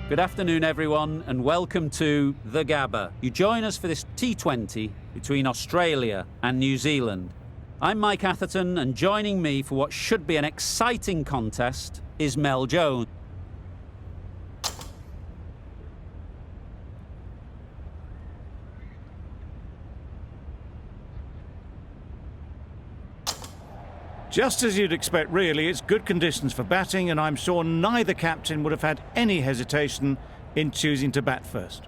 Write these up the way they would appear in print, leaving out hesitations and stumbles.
Good afternoon, everyone, and welcome to The Gabba. You join us for this T20 between Australia and New Zealand. I'm Mike Atherton, and joining me for what should be an exciting contest is Mel Jones. Just as you'd expect, really, it's good conditions for batting, and I'm sure neither captain would have had any hesitation in choosing to bat first.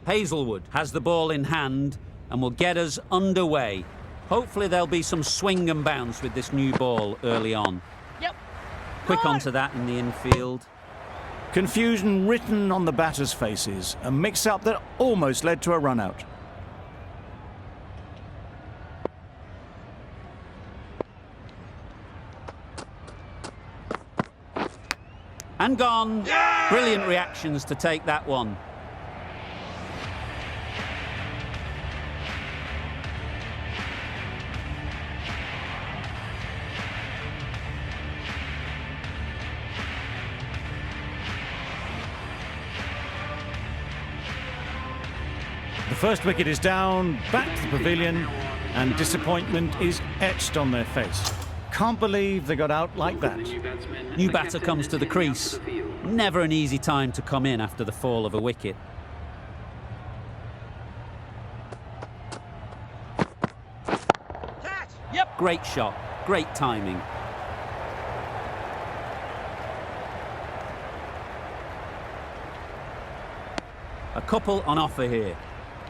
Hazelwood has the ball in hand and will get us underway. Hopefully there'll be some swing and bounce with this new ball early on. Yep. Quick onto that in the infield. Confusion written on the batters' faces, a mix-up that almost led to a run-out. And gone. Yeah! Brilliant reactions to take that one. The first wicket is down, back to the pavilion, and disappointment is etched on their face. Can't believe they got out like that. New batter comes to the crease. Never an easy time to come in after the fall of a wicket. Yep. Great shot, great timing. A couple on offer here.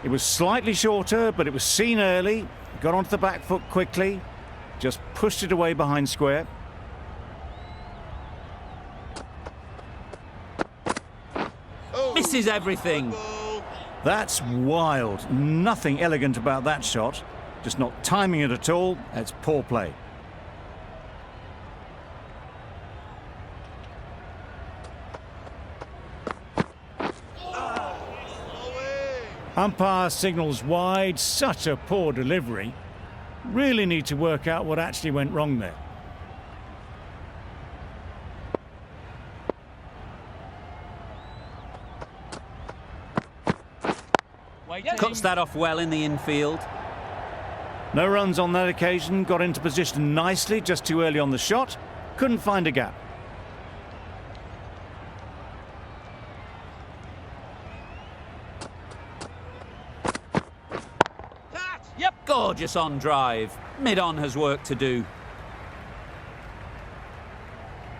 It was slightly shorter, but it was seen early, got onto the back foot quickly, just pushed it away behind square. Misses everything. That's wild. Nothing elegant about that shot. Just not timing it at all. It's poor play. Umpire signals wide. Such a poor delivery. Really need to work out what actually went wrong there. Cuts that off well in the infield. No runs on that occasion. Got into position nicely, just too early on the shot. Couldn't find a gap. Yep, gorgeous on drive. Mid-on has work to do.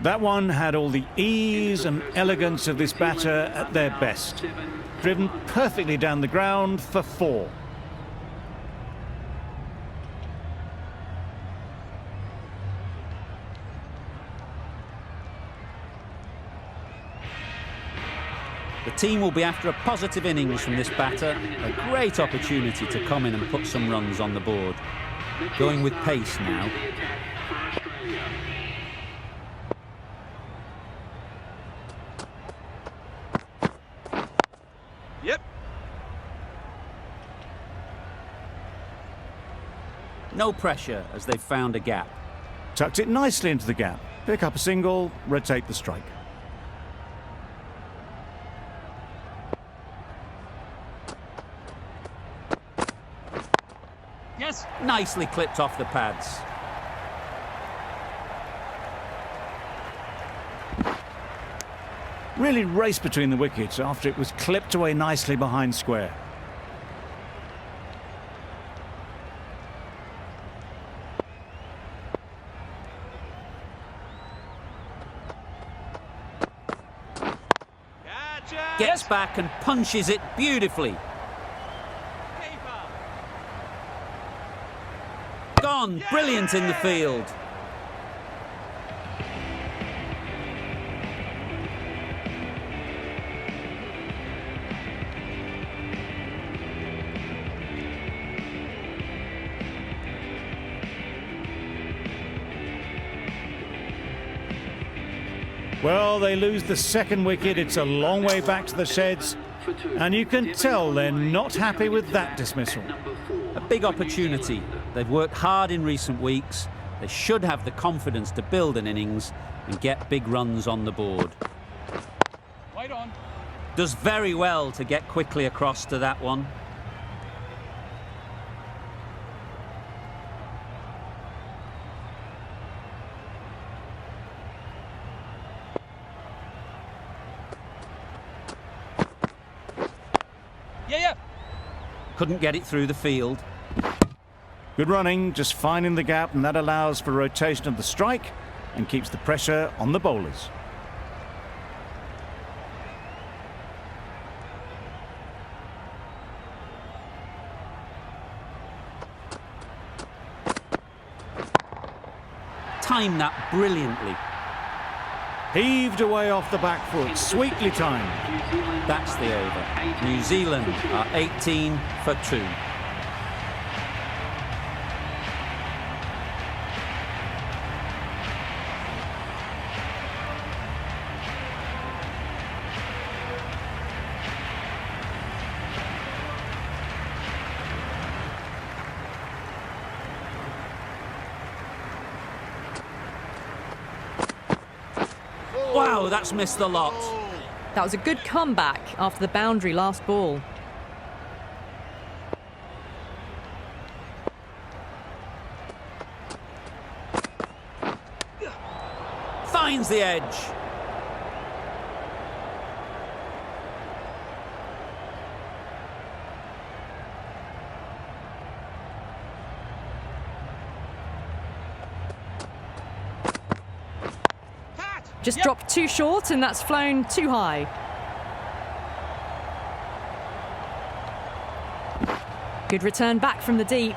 That one had all the ease and elegance of this batter at their best. Driven perfectly down the ground for 4. The team will be after a positive innings from this batter. A great opportunity to come in and put some runs on the board. Going with pace now. Yep. No pressure as they've found a gap. Tucked it nicely into the gap. Pick up a single, rotate the strike. Yes. Nicely clipped off the pads. Really raced between the wickets after it was clipped away nicely behind square. Gotcha. Gets back and punches it beautifully. Gone. Brilliant in the field. Well, they lose the second wicket. It's a long way back to the sheds, and you can tell they're not happy with that dismissal. A big opportunity. They've worked hard in recent weeks. They should have the confidence to build an innings and get big runs on the board. Wait on. Does very well to get quickly across to that one. Yeah. Couldn't get it through the field. Good running, just finding the gap, and that allows for rotation of the strike and keeps the pressure on the bowlers. Timed that brilliantly. Heaved away off the back foot, sweetly timed. That's the over. New Zealand are 18 for 2. Wow, that's missed the lot. That was a good comeback after the boundary last ball. Finds the edge. Just dropped too short and that's flown too high. Good return back from the deep.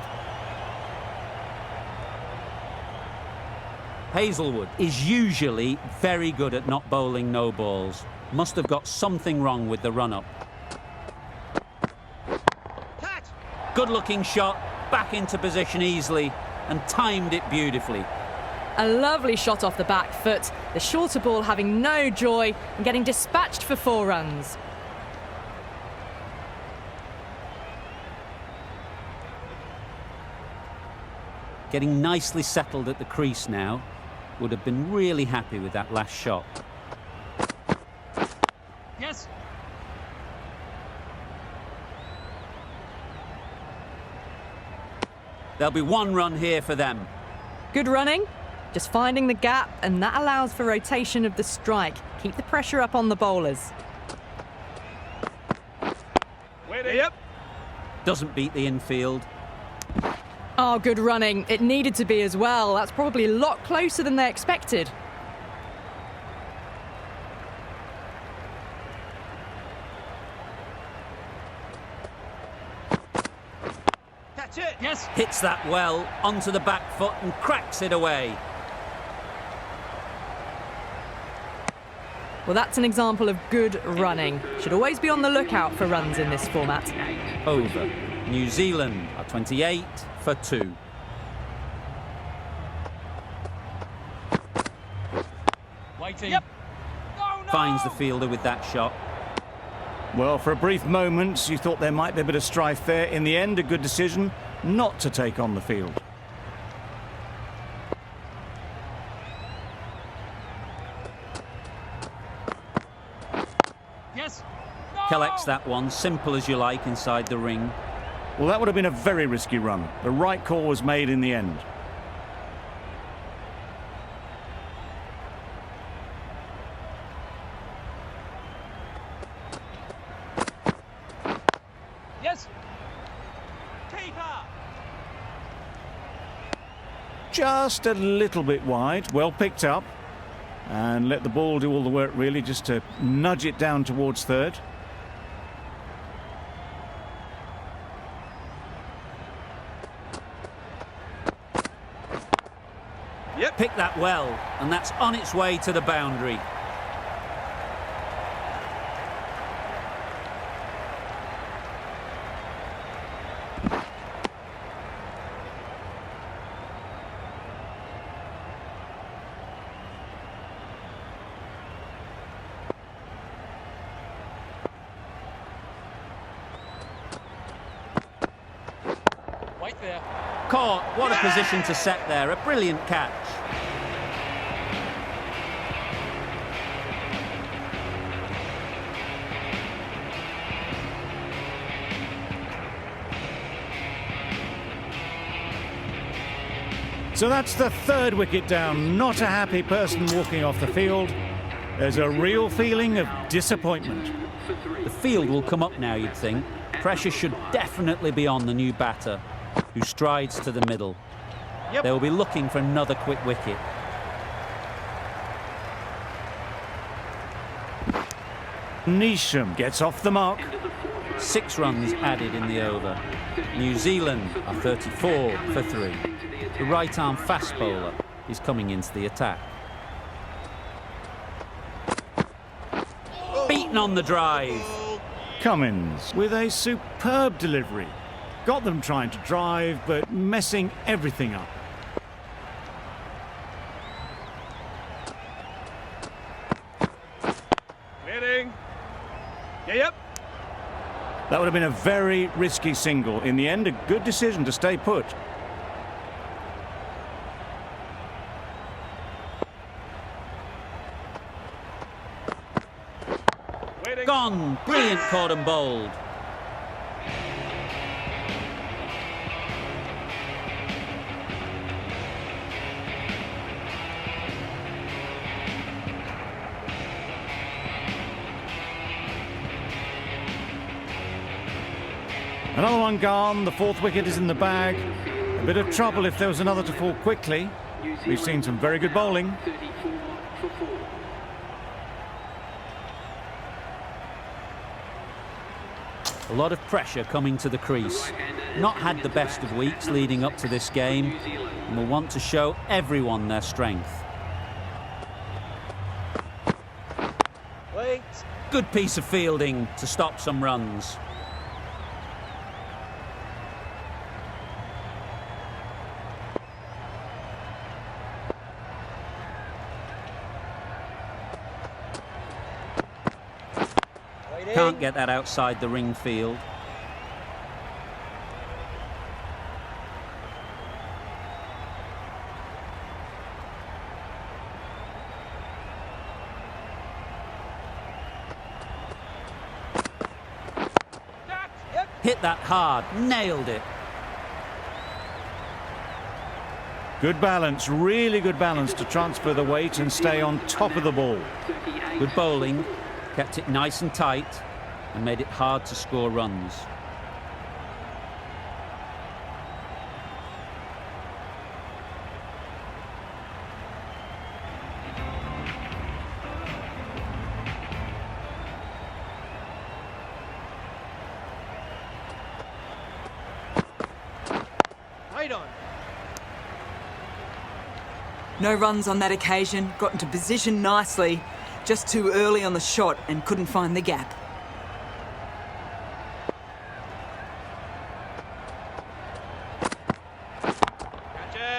Hazelwood is usually very good at not bowling no balls. Must have got something wrong with the run-up. Good looking shot, back into position easily and timed it beautifully. A lovely shot off the back foot. The shorter ball having no joy and getting dispatched for 4 runs. Getting nicely settled at the crease now. Would have been really happy with that last shot. Yes. There'll be 1 run here for them. Good running. Just finding the gap, and that allows for rotation of the strike. Keep the pressure up on the bowlers. Yep. Doesn't beat the infield. Oh, good running. It needed to be as well. That's probably a lot closer than they expected. That's it. Yes. Hits that well onto the back foot and cracks it away. Well, that's an example of good running. Should always be on the lookout for runs in this format. Over. New Zealand are 28 for 2. Waiting. Yep. No. Finds the fielder with that shot. Well, for a brief moment, you thought there might be a bit of strife there. In the end, a good decision not to take on the field. Yes. Collects that one, simple as you like, inside the ring. Well, that would have been a very risky run. The right call was made in the end. Yes. Keeper. Just a little bit wide, well picked up. And let the ball do all the work, really, just to nudge it down towards third. Yep. Picked that well, and that's on its way to the boundary. fair. Caught. What a position to set there. A brilliant catch. So that's the third wicket down. Not a happy person walking off the field. There's a real feeling of disappointment. The field will come up now, you'd think. Pressure should definitely be on the new batter, who strides to the middle. Yep. They will be looking for another quick wicket. Neesham gets off the mark. 6 runs added in the over. New Zealand are 34 for 3. The right-arm fast bowler is coming into the attack. Beaten on the drive. Cummins with a superb delivery. Got them trying to drive, but messing everything up. Waiting. Yep. That would have been a very risky single. In the end, a good decision to stay put. Waiting. Gone. Brilliant caught and bowled. Another one gone. The fourth wicket is in the bag. A bit of trouble if there was another to fall quickly. We've seen some very good bowling. A lot of pressure coming to the crease. Not had the best of weeks leading up to this game, and will want to show everyone their strength. Wait. Good piece of fielding to stop some runs. Can't get that outside the ring field. Yep. Hit that hard, nailed it. Good balance, really good balance to transfer the weight and stay on top of the ball. Good bowling, kept it nice and tight and made it hard to score runs. Right on. No runs on that occasion, got into position nicely, just too early on the shot and couldn't find the gap.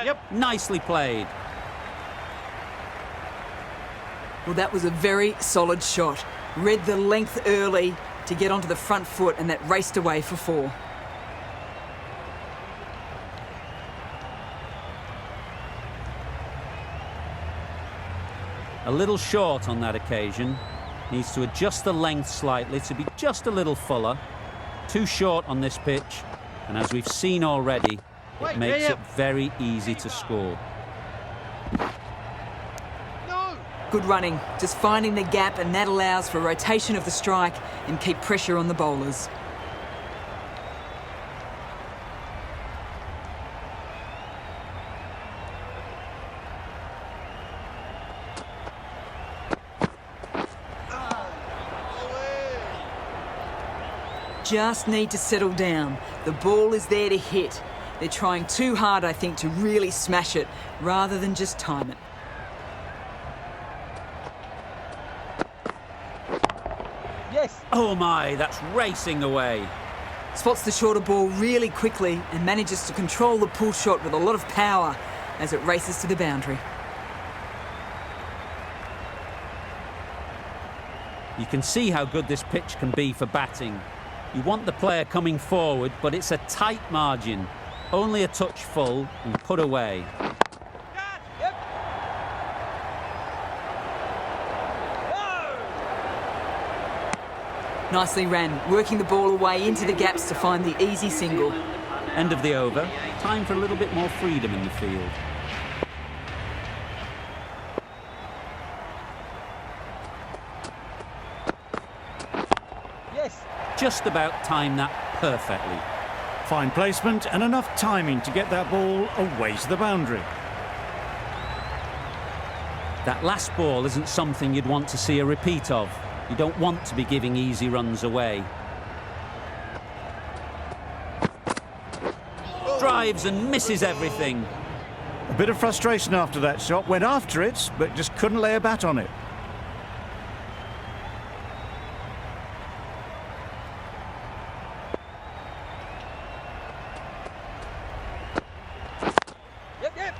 Yep. Nicely played. Well, that was a very solid shot. Read the length early to get onto the front foot, and that raced away for 4. A little short on that occasion. Needs to adjust the length slightly to be just a little fuller. Too short on this pitch, and as we've seen already, it makes it very easy to score. No. Good running, just finding the gap, and that allows for rotation of the strike and keep pressure on the bowlers. Just need to settle down. The ball is there to hit. They're trying too hard, I think, to really smash it, rather than just time it. Yes. Oh my, that's racing away. Spots the shorter ball really quickly and manages to control the pull shot with a lot of power as it races to the boundary. You can see how good this pitch can be for batting. You want the player coming forward, but it's a tight margin. Only a touch full and put away. Yep. No! Nicely ran, working the ball away into the gaps to find the easy single. End of the over. Time for a little bit more freedom in the field. Yes. Just about timed that perfectly. Fine placement and enough timing to get that ball away to the boundary. That last ball isn't something you'd want to see a repeat of. You don't want to be giving easy runs away. Drives and misses everything. A bit of frustration after that shot. Went after it, but just couldn't lay a bat on it. Yep.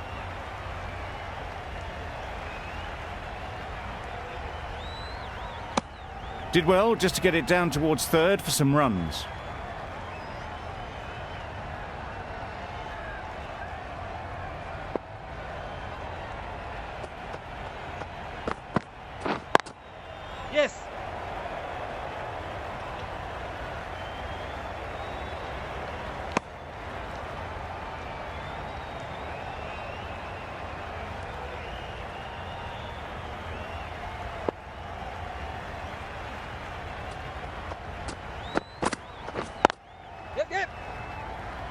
Did well just to get it down towards third for some runs. Yes. Yep.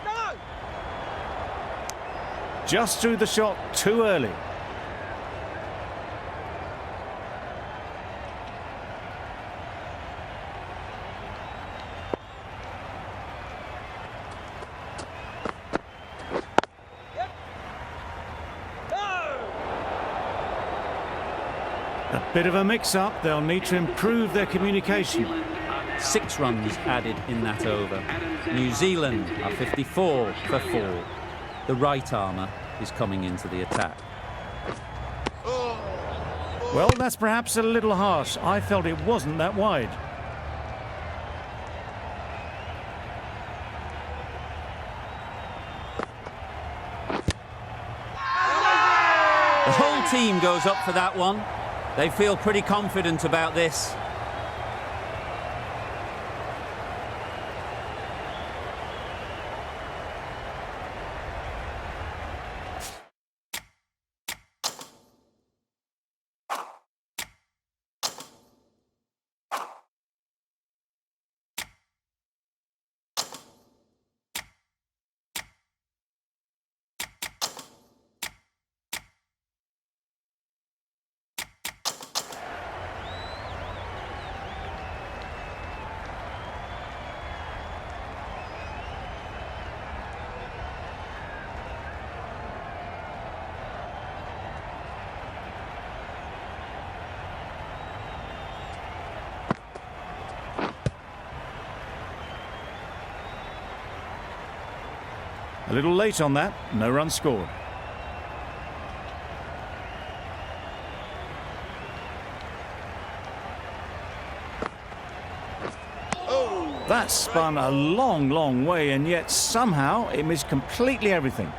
No! Just threw the shot too early. Yep. No! A bit of a mix-up. They'll need to improve their communication. 6 runs added in that over. New Zealand are 54 for 4. The right armour is coming into the attack. Well, that's perhaps a little harsh. I felt it wasn't that wide. The whole team goes up for that one. They feel pretty confident about this. A little late on that. No run scored. That spun a long, long way, and yet somehow it missed completely everything.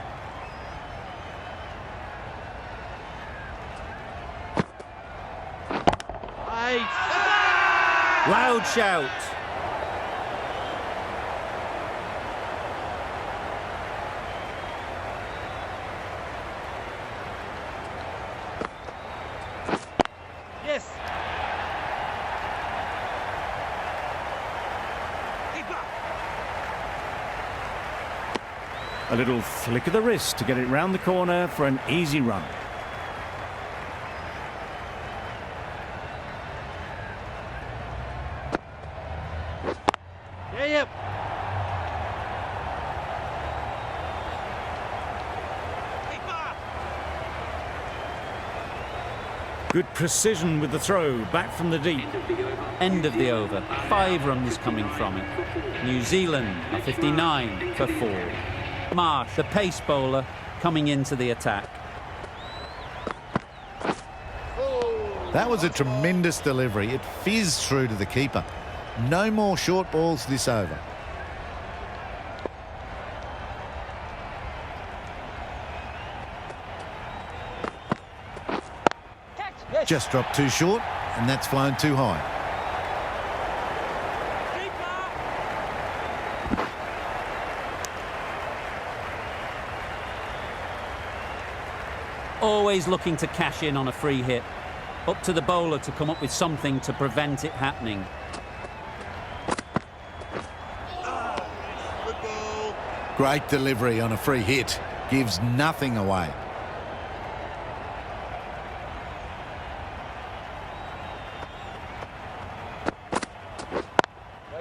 Eight. Loud shout. Yes. Keeper. A little flick of the wrist to get it round the corner for an easy run. Yep. Keeper. Good precision with the throw, back from the deep. End of the over. 5 runs coming from it. New Zealand are 59 for 4. Marsh, the pace bowler, coming into the attack. That was a tremendous delivery. It fizzed through to the keeper. No more short balls this over. Just dropped too short, and that's flown too high. Keeper. Always looking to cash in on a free hit. Up to the bowler to come up with something to prevent it happening. Great delivery on a free hit. Gives nothing away.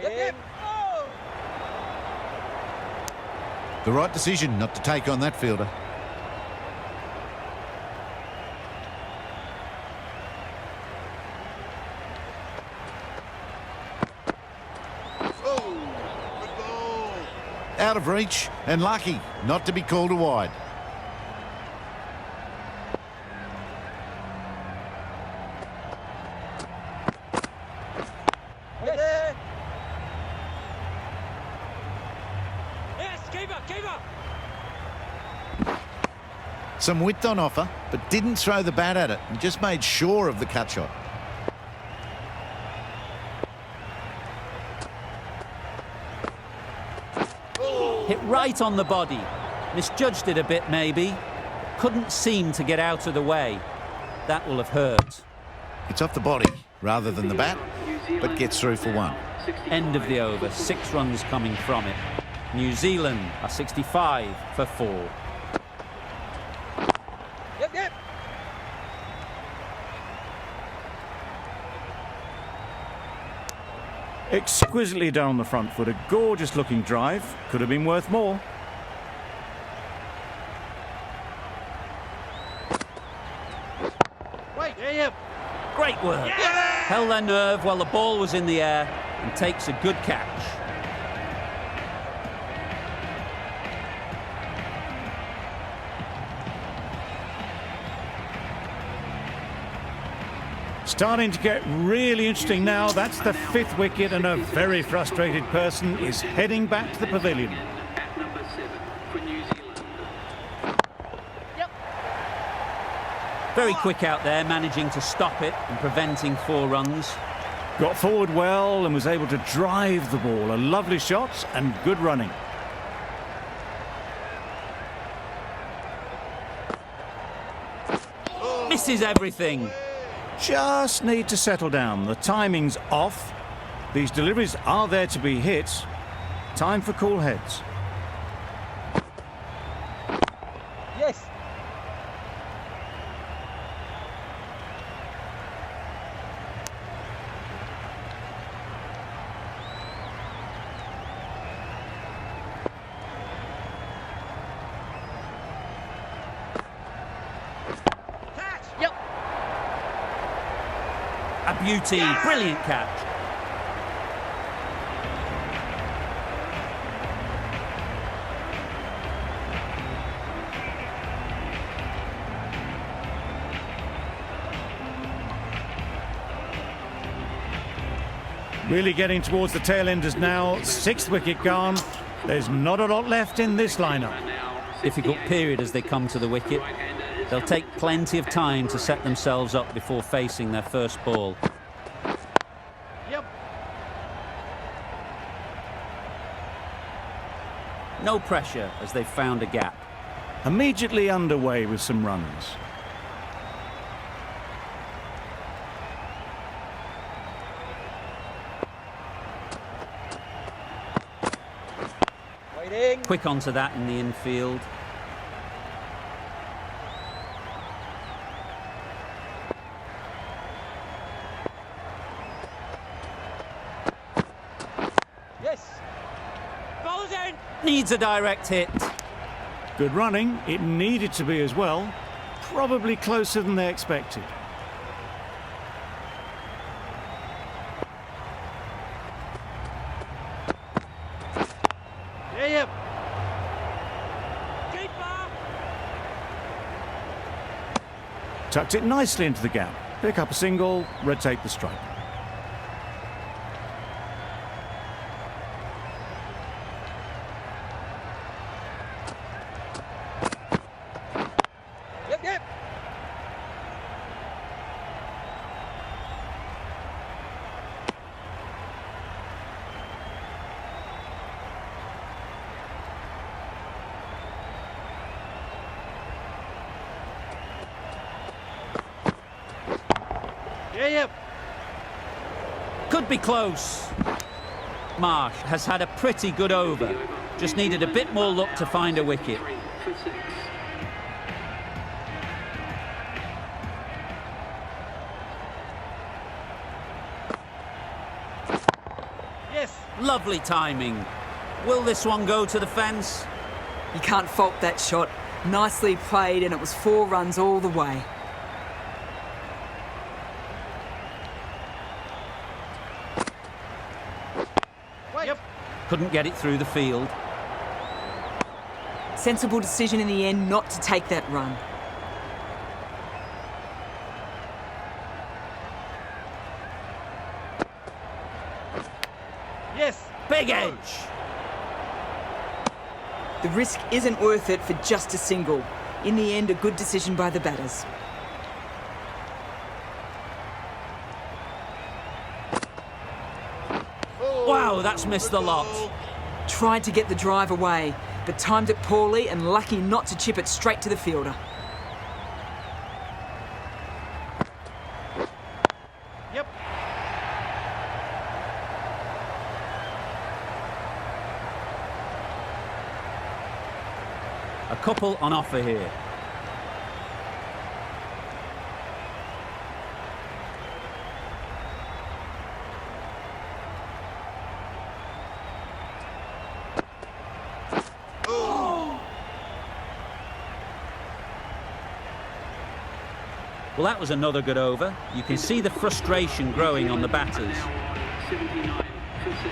Yep. Oh. The right decision not to take on that fielder. Out of reach and lucky not to be called a wide. Yes. Yes, keeper. Some width on offer, but didn't throw the bat at it and just made sure of the cut shot. Hit right on the body. Misjudged it a bit, maybe. Couldn't seem to get out of the way. That will have hurt. It's off the body rather than the bat, but gets through for one. End of the over. 6 runs coming from it. New Zealand are 65 for 4. Yep. Exquisitely down the front foot, a gorgeous looking drive. Could have been worth more. Wait. Yeah. Great work. Held their nerve while the ball was in the air and takes a good catch. Starting to get really interesting now. That's the 5th wicket, and a very frustrated person is heading back to the pavilion. Very quick out there, managing to stop it and preventing 4 runs. Got forward well and was able to drive the ball. A lovely shot and good running. Misses everything. Just need to settle down. The timing's off. These deliveries are there to be hit. Time for cool heads. Yes. Catch. Yep. A beauty. Brilliant catch. Really getting towards the tail enders now. 6th wicket gone. There's not a lot left in this lineup. Difficult period as they come to the wicket. They'll take plenty of time to set themselves up before facing their first ball. Yep. No pressure as they've found a gap. Immediately underway with some runs. Waiting. Quick onto that in the infield. Yes. Ball's in. Needs a direct hit. Good running. It needed to be as well. Probably closer than they expected. Yep. Keeper. Tucked it nicely into the gap. Pick up a single, rotate the strike. Yep. Yeah. Could be close. Marsh has had a pretty good over. Just needed a bit more luck to find a wicket. Yes. Lovely timing. Will this one go to the fence? You can't fault that shot. Nicely played, and it was 4 runs all the way. Yep. Couldn't get it through the field. Sensible decision in the end not to take that run. Yes. Big edge. The risk isn't worth it for just a single. In the end, a good decision by the batters. Wow, that's missed the lot. Tried to get the drive away, but timed it poorly and lucky not to chip it straight to the fielder. Yep. A couple on offer here. Well, that was another good over. You can see the frustration growing on the batters. 79 for 6.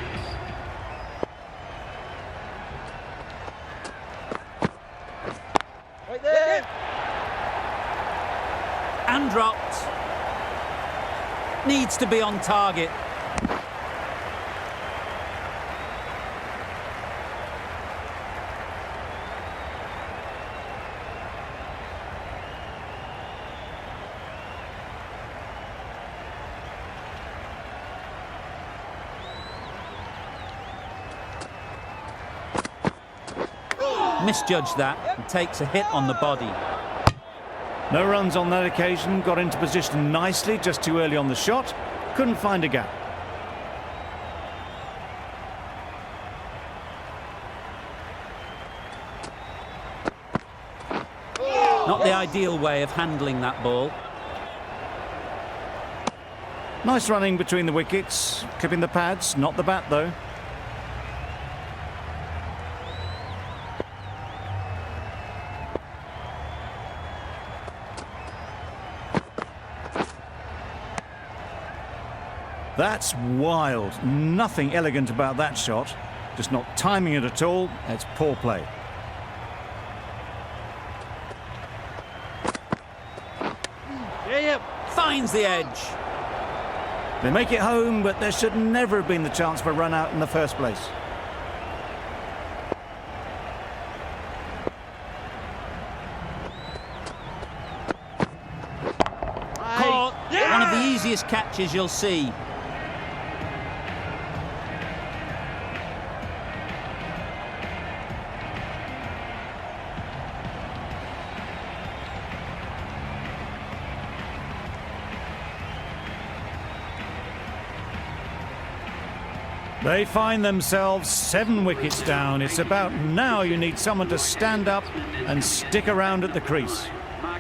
Right there. And dropped. Needs to be on target. Misjudged that and takes a hit on the body. No runs on that occasion, got into position nicely, just too early on the shot. Couldn't find a gap. Not the ideal way of handling that ball. Nice running between the wickets, clipping the pads, not the bat though. That's wild. Nothing elegant about that shot. Just not timing it at all. It's poor play. Yeah. Finds the edge. They make it home, but there should never have been the chance for a run out in the first place. Caught. One of the easiest catches you'll see. They find themselves 7 wickets down. It's about now you need someone to stand up and stick around at the crease.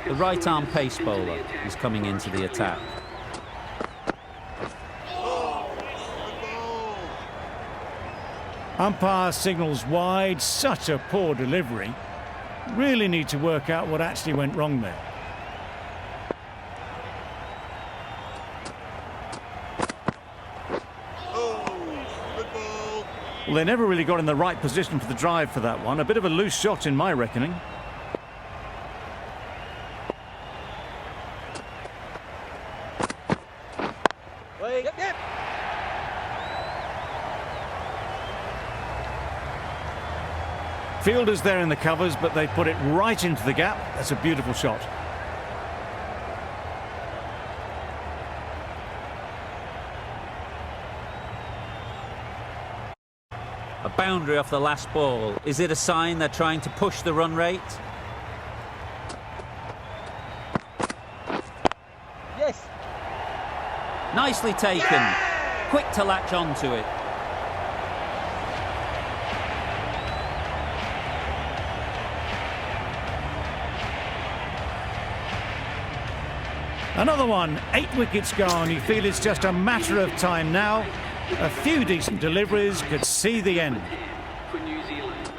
The right-arm pace bowler is coming into the attack. Umpire signals wide. Such a poor delivery. Really need to work out what actually went wrong there. Well, they never really got in the right position for the drive for that one. A bit of a loose shot in my reckoning. Yep. Fielders there in the covers, but they put it right into the gap. That's a beautiful shot. A boundary off the last ball. Is it a sign they're trying to push the run rate? Yes. Nicely taken. Quick to latch onto it. Another one, 8 wickets gone. You feel it's just a matter of time now. A few decent deliveries could see the end. For New Zealand.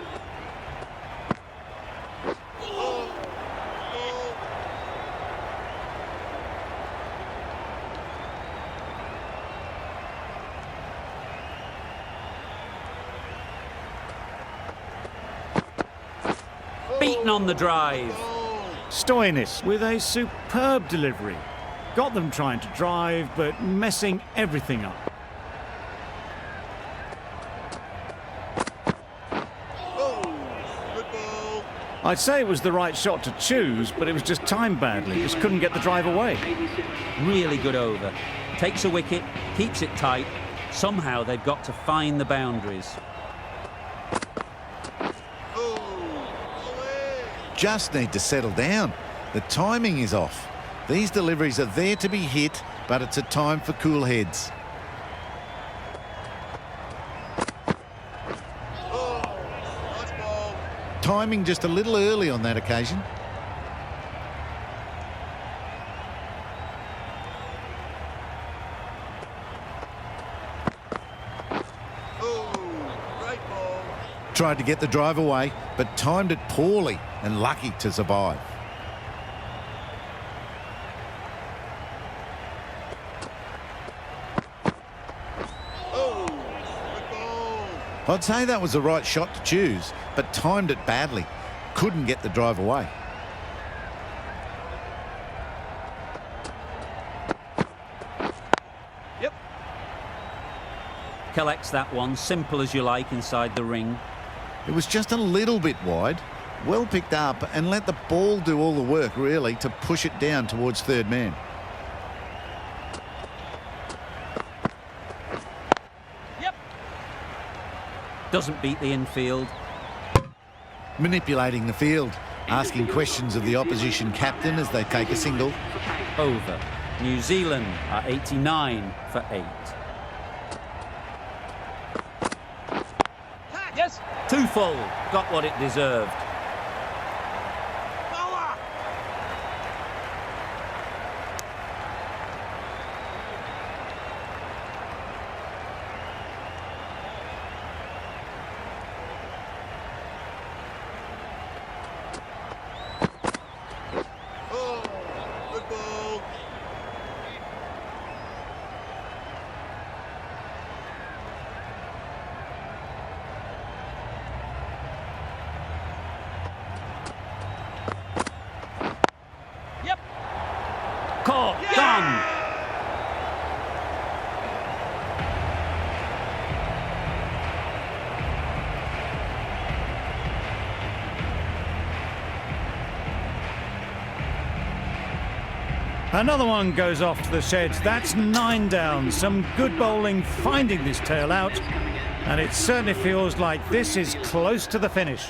Beaten on the drive. Stoinis with a superb delivery. Got them trying to drive, but messing everything up. I'd say it was the right shot to choose, but it was just timed badly. Just couldn't get the drive away. Really good over. Takes a wicket, keeps it tight. Somehow they've got to find the boundaries. Just need to settle down. The timing is off. These deliveries are there to be hit, but it's a time for cool heads. Timing just a little early on that occasion. Tried to get the drive away, but timed it poorly and lucky to survive. I'd say that was the right shot to choose, but timed it badly. Couldn't get the drive away. Yep. Collects that one, simple as you like, inside the ring. It was just a little bit wide. Well picked up and let the ball do all the work, really, to push it down towards third man. Yep. Doesn't beat the infield. Manipulating the field, asking questions of the opposition captain as they take a single. Over. New Zealand are 89 for 8. Yes. Too full. Got what it deserved. Bowler. Good ball. Yep. Caught. Yeah! Gone. Another one goes off to the sheds. That's 9 down. Some good bowling finding this tail out. And it certainly feels like this is close to the finish.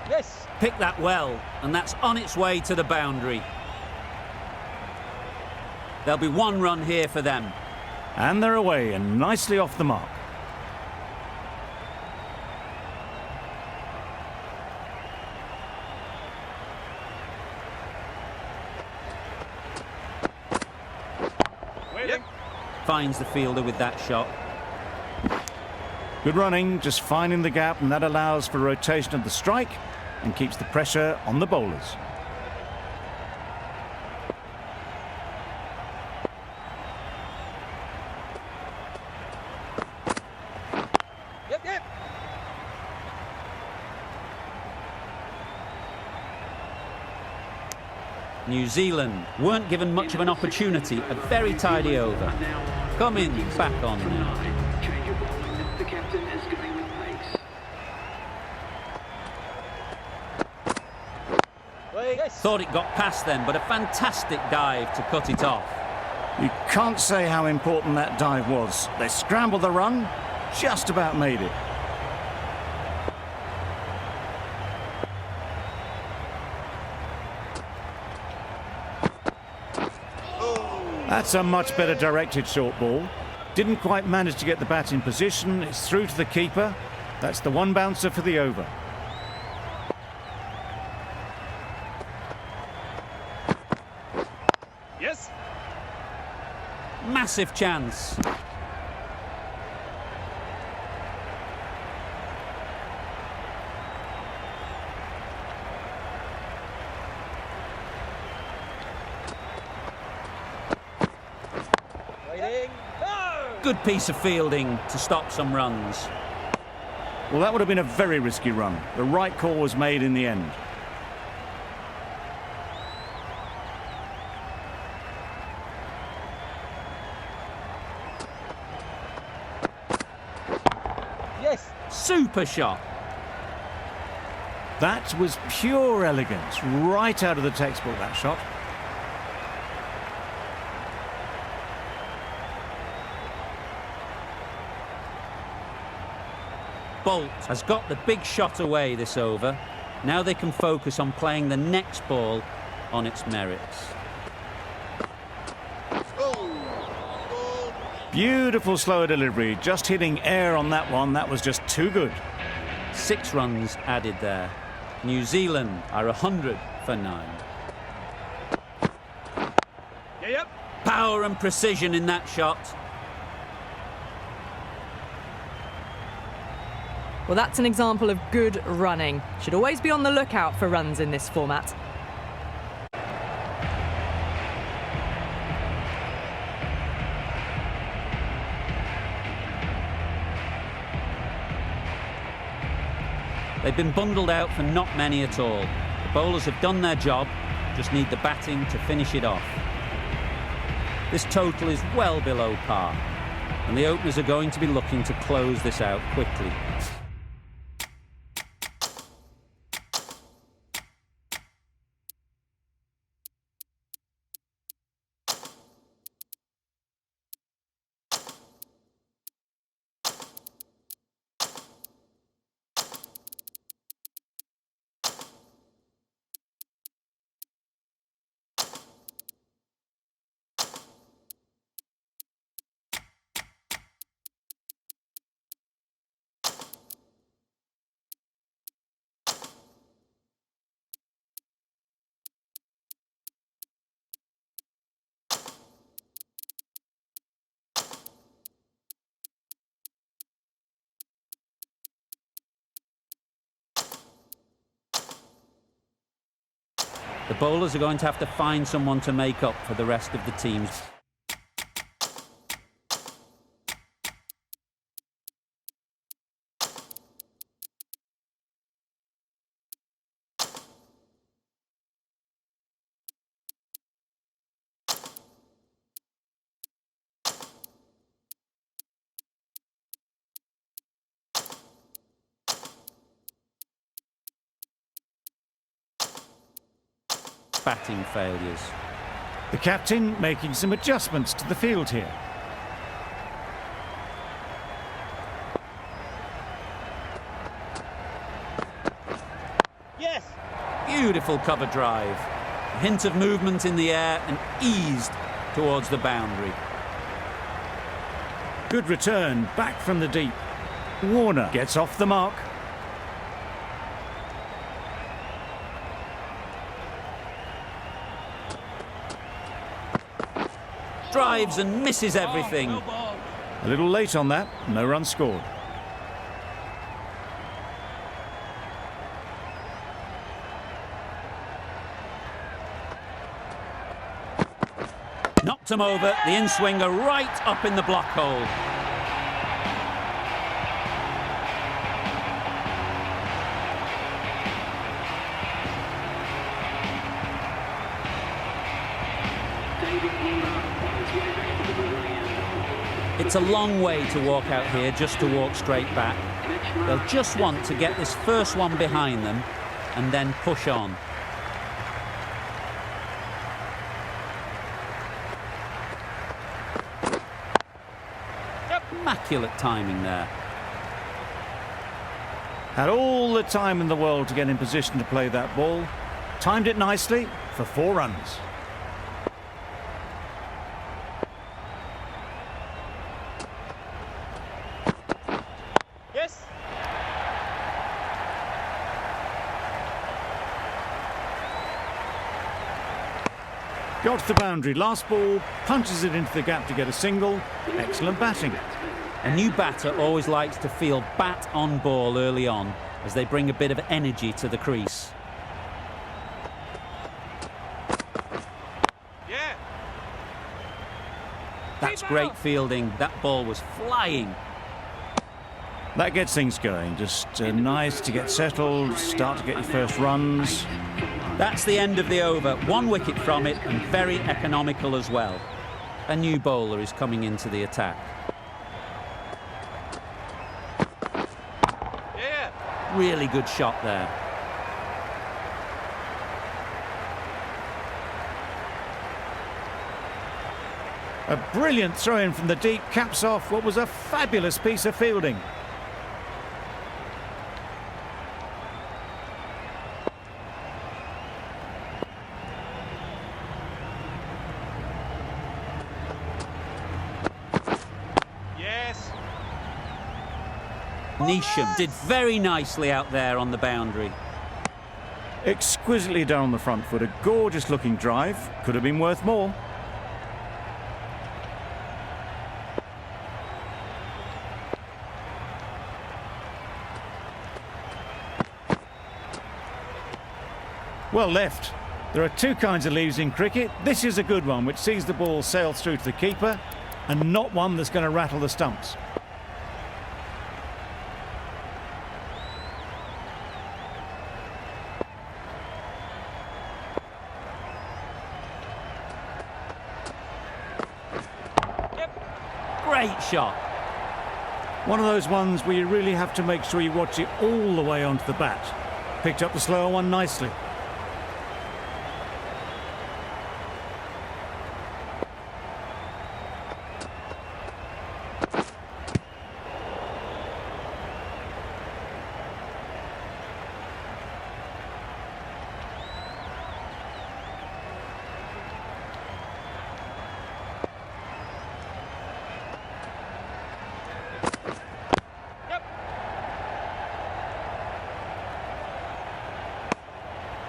Yes. Picked that well, and that's on its way to the boundary. There'll be 1 run here for them. And they're away and nicely off the mark. Yep. Finds the fielder with that shot. Good running, just finding the gap, and that allows for rotation of the strike and keeps the pressure on the bowlers. Yep. Yep. New Zealand weren't given much of an opportunity. A very tidy over. Cummins back on now. Change of bowling. The captain is going with pace. Yes. Thought it got past them, but a fantastic dive to cut it off. You can't say how important that dive was. They scrambled the run, just about made it. That's a much better directed short ball. Didn't quite manage to get the bat in position. It's through to the keeper. That's the one bouncer for the over. Yes. Massive chance. Waiting. No. Good piece of fielding to stop some runs. Well, that would have been a very risky run. The right call was made in the end. Yes. Super shot. That was pure elegance, right out of the textbook, that shot. Bolt has got the big shot away this over. Now they can focus on playing the next ball on its merits. Beautiful slower delivery, just hitting air on that one. That was just too good. 6 runs added there. New Zealand are 100 for 9. Yep. Power and precision in that shot. Well, that's an example of good running. Should always be on the lookout for runs in this format. They've been bundled out for not many at all. The bowlers have done their job, just need the batting to finish it off. This total is well below par, and the openers are going to be looking to close this out quickly. The bowlers are going to have to find someone to make up for the rest of the teams. Batting failures. The captain making some adjustments to the field here. Yes. Beautiful cover drive. A hint of movement in the air and eased towards the boundary. Good return, back from the deep. Warner gets off the mark. Drives and misses everything. No ball. A little late on that, no run scored. Knocked him over, the in-swinger right up in the block hole. It's a long way to walk out here just to walk straight back. They'll just want to get this first one behind them and then push on. Immaculate timing there. Had all the time in the world to get in position to play that ball. Timed it nicely for 4 runs. Got to the boundary. Last ball, punches it into the gap to get a single. Excellent batting. A new batter always likes to feel bat on ball early on as they bring a bit of energy to the crease. Yeah. That's great fielding. That ball was flying. That gets things going. Just nice to get settled, start to get your first runs. That's the end of the over. 1 wicket from it and very economical as well. A new bowler is coming into the attack. Yeah. Really good shot there. A brilliant throw-in from the deep caps off what was a fabulous piece of fielding. Yes. Neesham did very nicely out there on the boundary. Exquisitely done on the front foot. A gorgeous looking drive. Could have been worth more. Well left. There are two kinds of leaves in cricket. This is a good one, which sees the ball sail through to the keeper, and not one that's going to rattle the stumps. Great shot. One of those ones where you really have to make sure you watch it all the way onto the bat. Picked up the slower one nicely.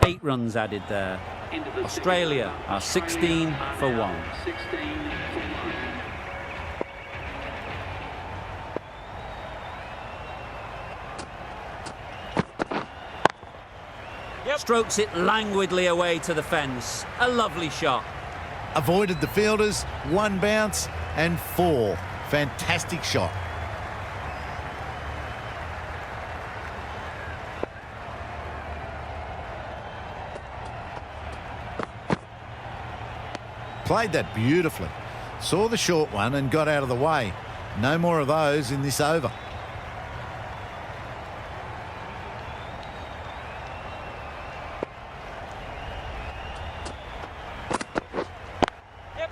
Eight runs added there. Into the Australia are 16 for 1. 16 for 1. Yep. Strokes it languidly away to the fence. A lovely shot. Avoided the fielders, 1 bounce and 4. Fantastic shot. Played that beautifully. Saw the short one and got out of the way. No more of those in this over. Yep.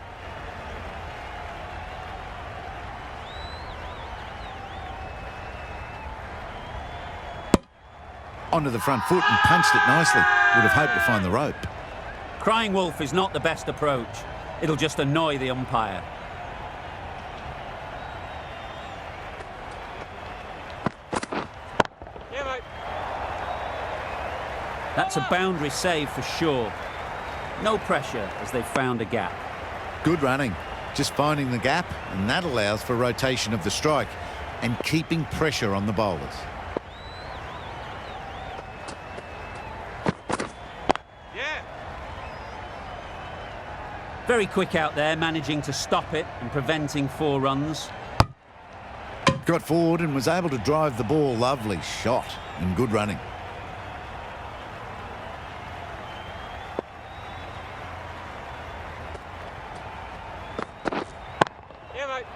Onto the front foot and punched it nicely. Would have hoped to find the rope. Crying wolf is not the best approach. It'll just annoy the umpire. Yeah, mate. That's a boundary save for sure. No pressure as they've found a gap. Good running. Just finding the gap, and that allows for rotation of the strike and keeping pressure on the bowlers. Yeah. Very quick out there, managing to stop it and preventing 4 runs. Got forward and was able to drive the ball. Lovely shot and good running. Yeah, mate.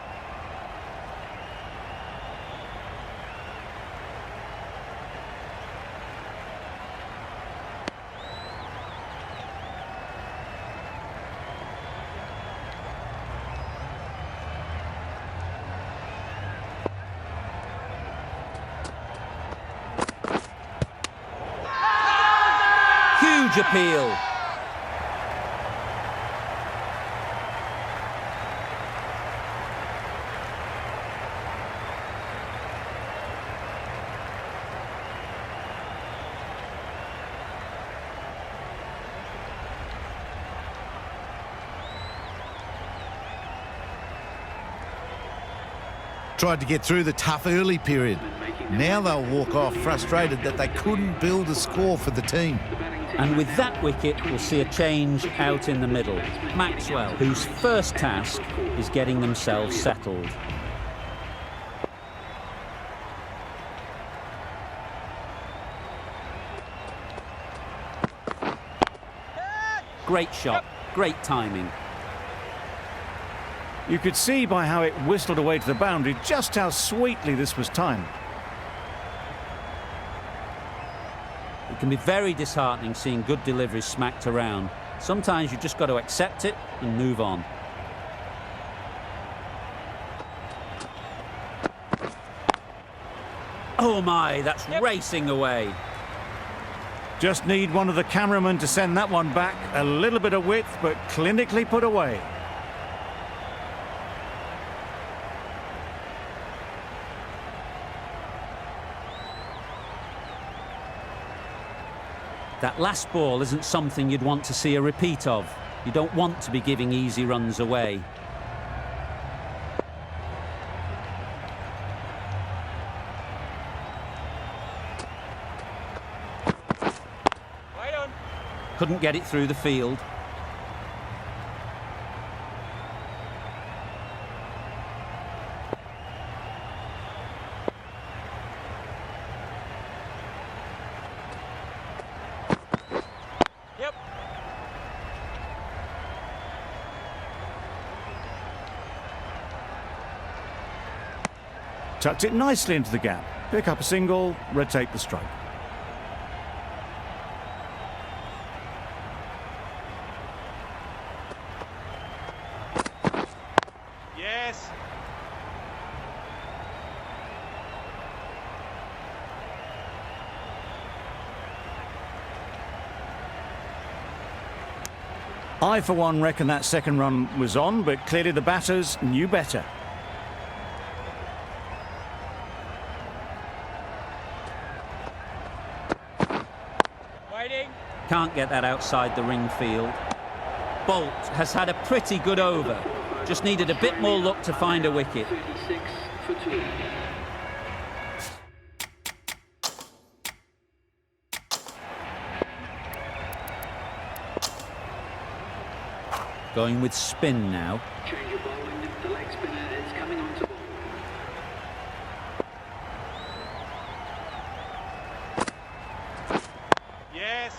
Huge appeal. Tried to get through the tough early period. Now they'll walk off frustrated that they couldn't build a score for the team. And with that wicket, we'll see a change out in the middle. Maxwell, whose first task is getting themselves settled. Great shot, great timing. You could see by how it whistled away to the boundary just how sweetly this was timed. It can be very disheartening seeing good deliveries smacked around. Sometimes you just got to accept it and move on. Oh my, that's racing away. Just need one of the cameramen to send that one back. A little bit of width, but clinically put away. That last ball isn't something you'd want to see a repeat of. You don't want to be giving easy runs away. Right on. Couldn't get it through the field. Yep. Tucked it nicely into the gap. Pick up a single, rotate the strike. Yes. I, for one, reckon that second run was on, but clearly the batters knew better. Waiting. Can't get that outside the ring field. Bolt has had a pretty good over. Just needed a bit more luck to find a wicket. 36 for 2. Going with spin now. Change of bowling. The leg spinner is coming on to bowl. Yes.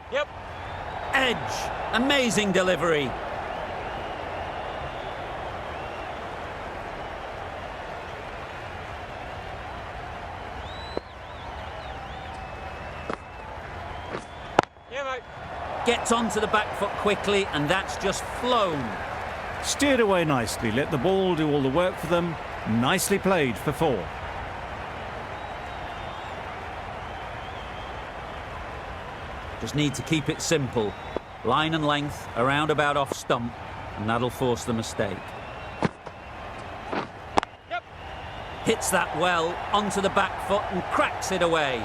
Yep. Edge. Amazing delivery. Yeah, mate. Gets onto the back foot quickly, and that's just flown. Steered away nicely, let the ball do all the work for them. Nicely played for 4. Just need to keep it simple. Line and length, around about off stump, and that'll force the mistake. Yep. Hits that well onto the back foot and cracks it away.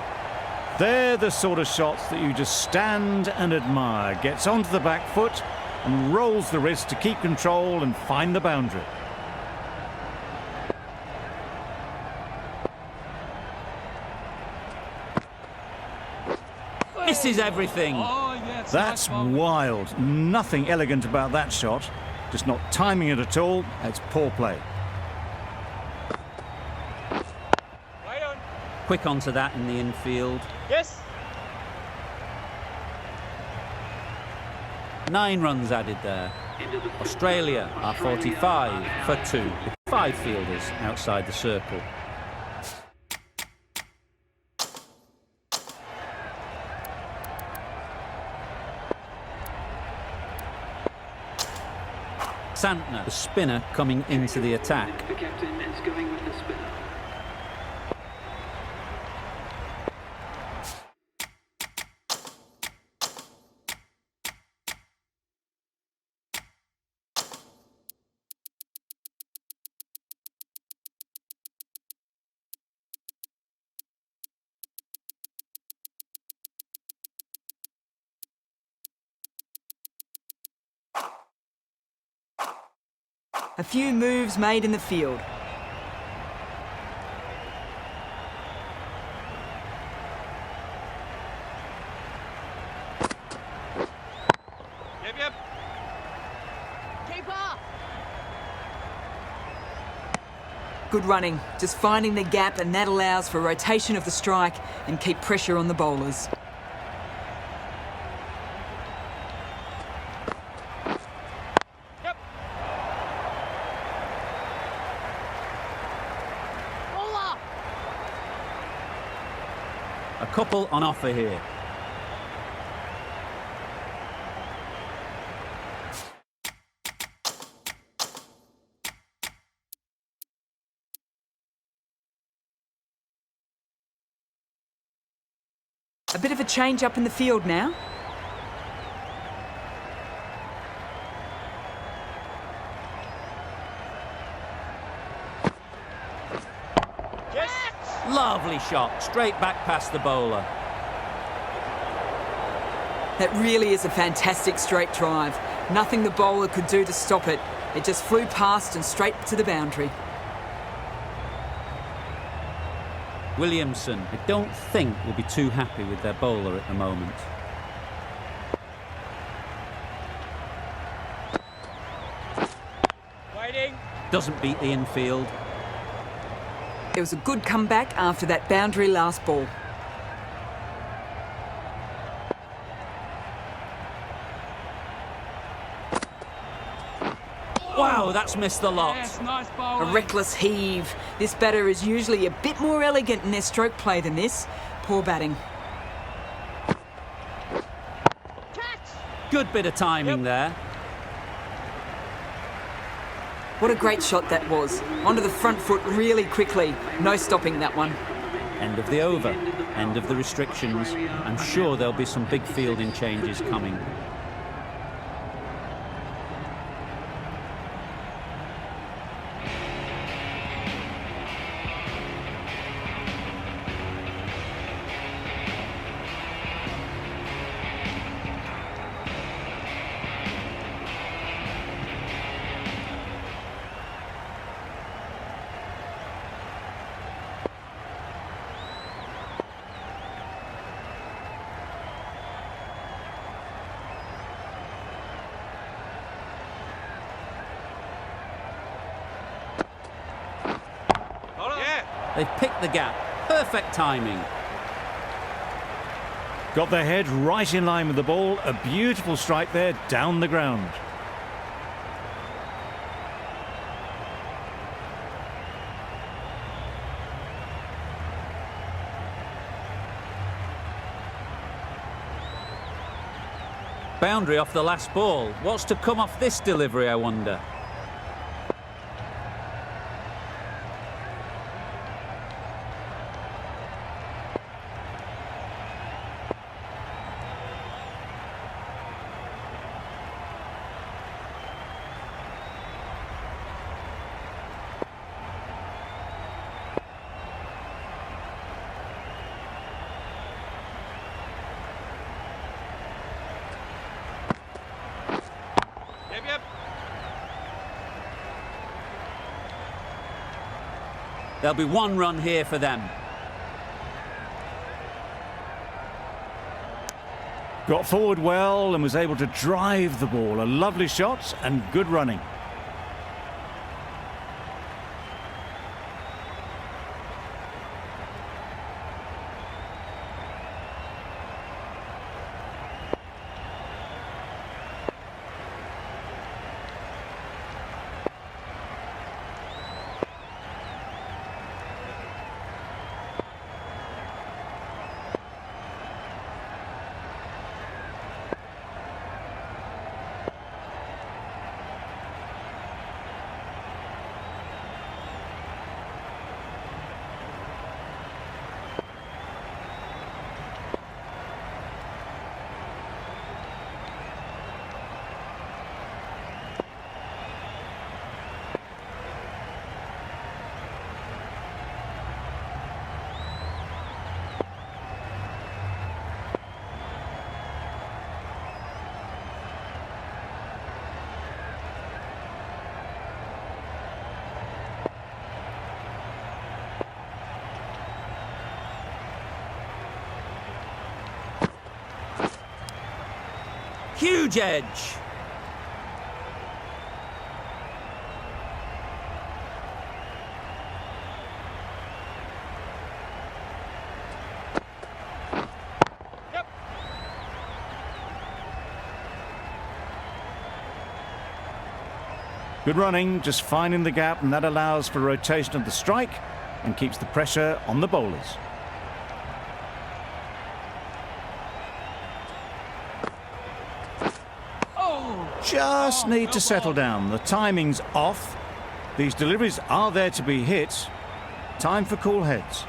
They're the sort of shots that you just stand and admire. Gets onto the back foot and rolls the wrist to keep control and find the boundary. Misses everything. Oh, yeah. That's wild. Nothing elegant about that shot. Just not timing it at all. It's poor play. Right on. Quick onto that in the infield. Yes. 9 runs added there. Australia are 45 for 2, with 5 fielders outside the circle. Santner, the spinner, coming into the attack. The captain is going with the spinner. A few moves made in the field. Yep. Good running, just finding the gap, and that allows for rotation of the strike and keep pressure on the bowlers. Yep. A couple on offer here. A bit of a change up in the field now. Yes. Lovely shot, straight back past the bowler. That really is a fantastic straight drive. Nothing the bowler could do to stop it. It just flew past and straight to the boundary. Williamson, I don't think, will be too happy with their bowler at the moment. Waiting. Doesn't beat the infield. It was a good comeback after that boundary last ball. Wow, that's missed the lot. Yes, nice A bowling. reckless heave. This batter is usually a bit more elegant in their stroke play than this. Poor batting. Good bit of timing there. What a great shot that was. Onto the front foot really quickly. No stopping that one. End of the over, end of the restrictions. I'm sure there'll be some big fielding changes coming. Yeah. They've picked the gap. Perfect timing. Got their head right in line with the ball. A beautiful strike there down the ground. Boundary off the last ball. What's to come off this delivery, I wonder? Yep. There'll be 1 run here for them. Got forward well and was able to drive the ball. A lovely shot and good running. Huge edge. Yep. Good running, just finding the gap, and that allows for rotation of the strike and keeps the pressure on the bowlers. Just need to settle down. The timing's off. These deliveries are there to be hit. Time for cool heads.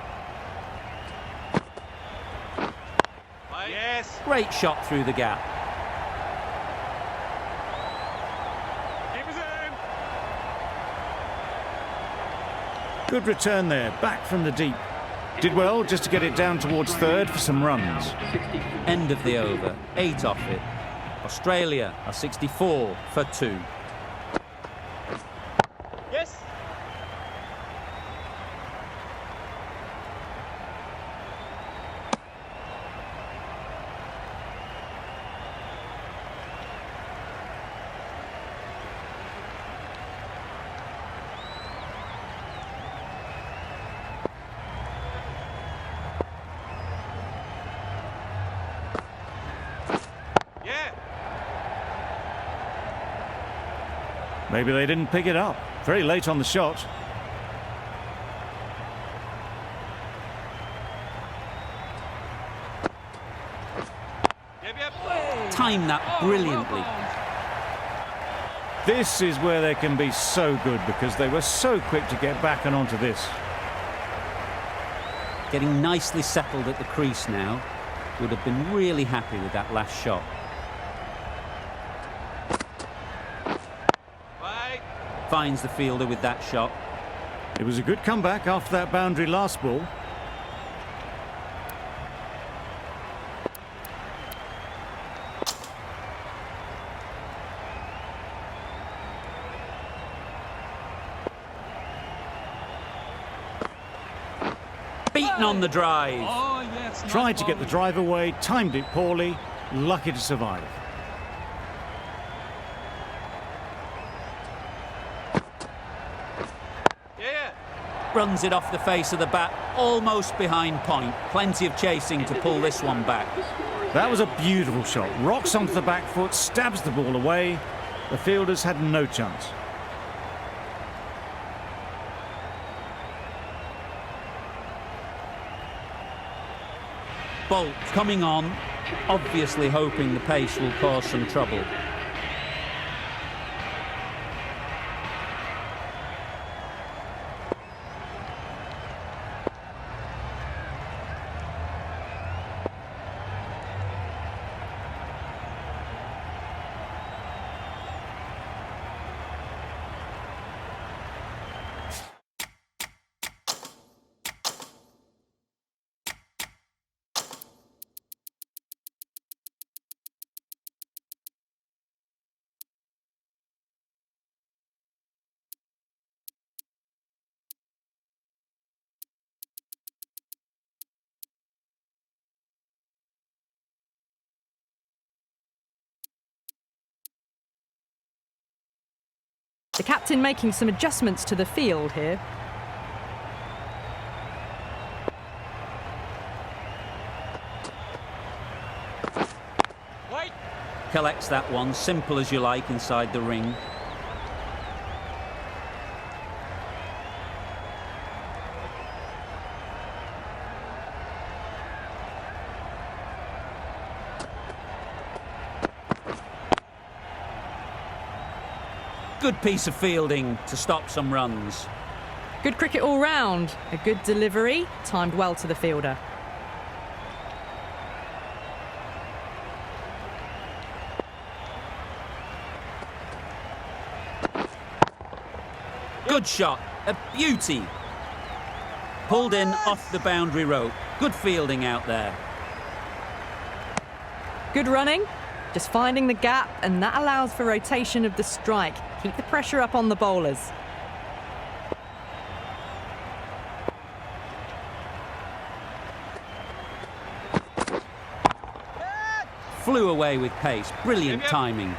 Yes. Great shot through the gap. Keep us in. Good return there, back from the deep. Did well just to get it down towards third for some runs. End of the over. 8 off it. Australia are 64 for 2. Yes. Yeah. Maybe they didn't pick it up. Very late on the shot. Yep. Timed that brilliantly. This is where they can be so good because they were so quick to get back and onto this. Getting nicely settled at the crease now. Would have been really happy with that last shot. Right. Finds the fielder with that shot. It was a good comeback after that boundary last ball. Beaten on the drive. Oh, yes. Tried to get the drive away, timed it poorly, lucky to survive. Yeah. Runs it off the face of the bat, almost behind point. Plenty of chasing to pull this one back. That was a beautiful shot. Rocks onto the back foot, stabs the ball away. The fielders had no chance. Bolt coming on, obviously hoping the pace will cause some trouble. The captain making some adjustments to the field here. Wait. Collects that one, simple as you like, inside the ring. Good piece of fielding to stop some runs. Good cricket all round. A good delivery, timed well to the fielder. Good shot, a beauty. Pulled in off the boundary rope. Good fielding out there. Good running, just finding the gap, and that allows for rotation of the strike. Keep the pressure up on the bowlers. flew away with pace. Brilliant timing.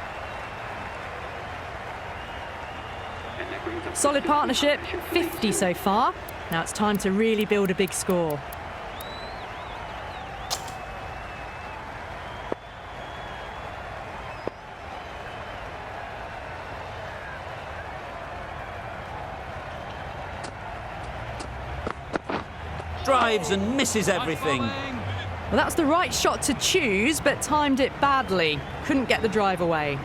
And that brings up Solid the partnership, pressure for 50 so far. Now it's time to really build a big score. Drives and misses everything. Well, that's the right shot to choose, but timed it badly. Couldn't get the drive away.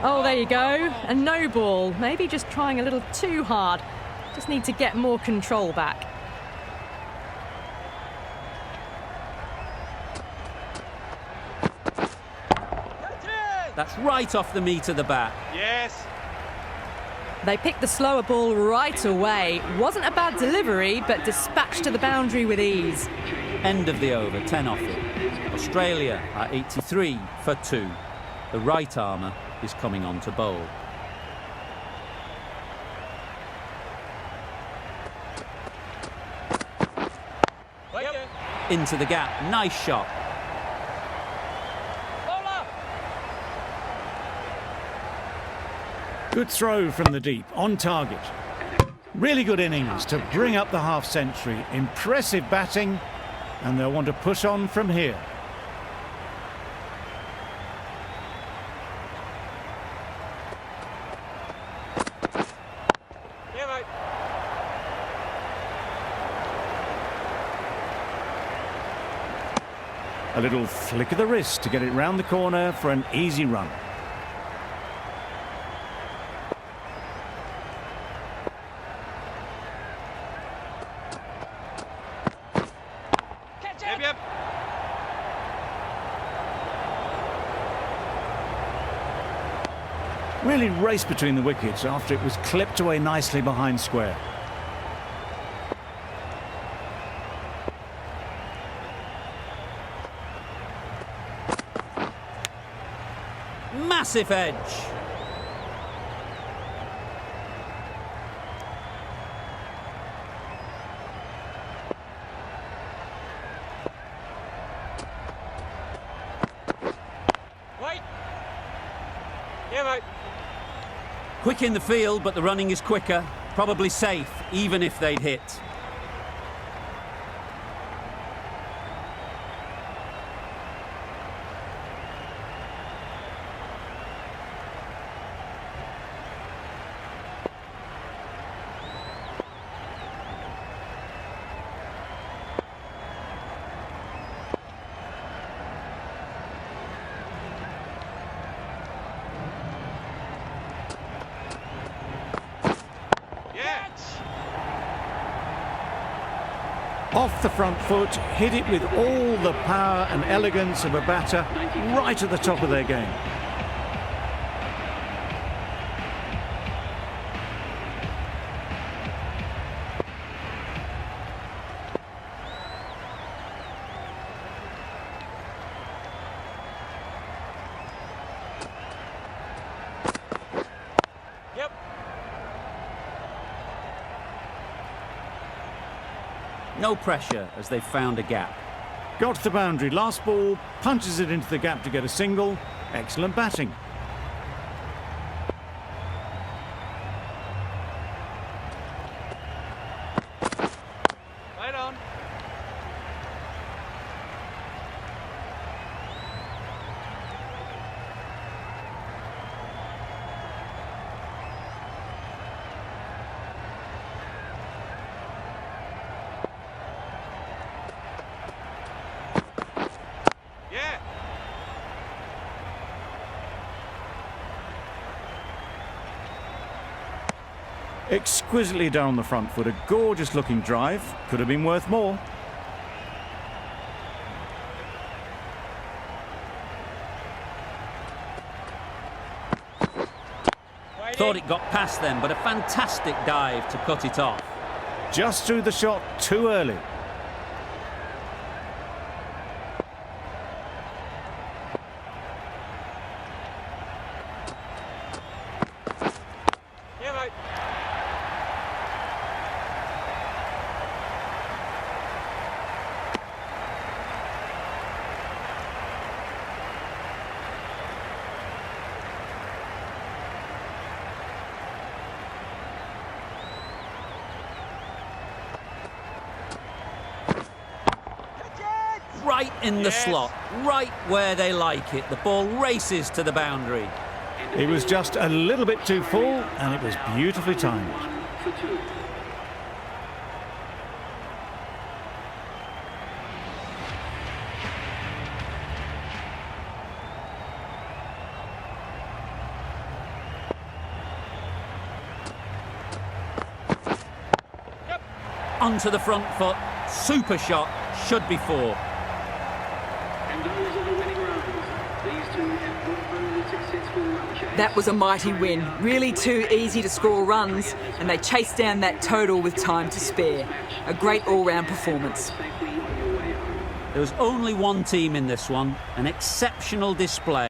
Oh, there you go. A no ball. Maybe just trying a little too hard. Just need to get more control back. That's right off the meat of the bat. Yes. They picked the slower ball right away. Wasn't a bad delivery, but dispatched to the boundary with ease. End of the over, 10 off it. Australia are 83 for 2. The right armour is coming on to bowl. Into the gap, nice shot. Good throw from the deep, on target. Really good innings to bring up the half-century. Impressive batting, and they'll want to push on from here. Yeah, mate. A little flick of the wrist to get it round the corner for an easy run. Yep, yep. Really raced between the wickets after it was clipped away nicely behind square. Massive edge. Wait. Yeah, mate. Quick in the field, but the running is quicker. Probably safe, even if they'd hit. Off the front foot, hit it with all the power and elegance of a batter, right at the top of their game. Yep. No pressure as they've found a gap. Got to the boundary, last ball, punches it into the gap to get a single. Excellent batting. Right on. Yeah. Exquisitely done on the front foot, a gorgeous looking drive. Could have been worth more. Thought it got past them, but a fantastic dive to cut it off. Just threw the shot too early. Yeah, mate. right in the slot, right where they like it. The ball races to the boundary. He was just a little bit too full, and it was beautifully timed. For two. Onto the front foot, super shot, should be four. And those are the winning runs. These two have brought home the successful run chase. That was a mighty win. Really too easy to score runs, and they chased down that total with time to spare. A great all-round performance. Safely on your way home. There was only one team in this one, an exceptional display.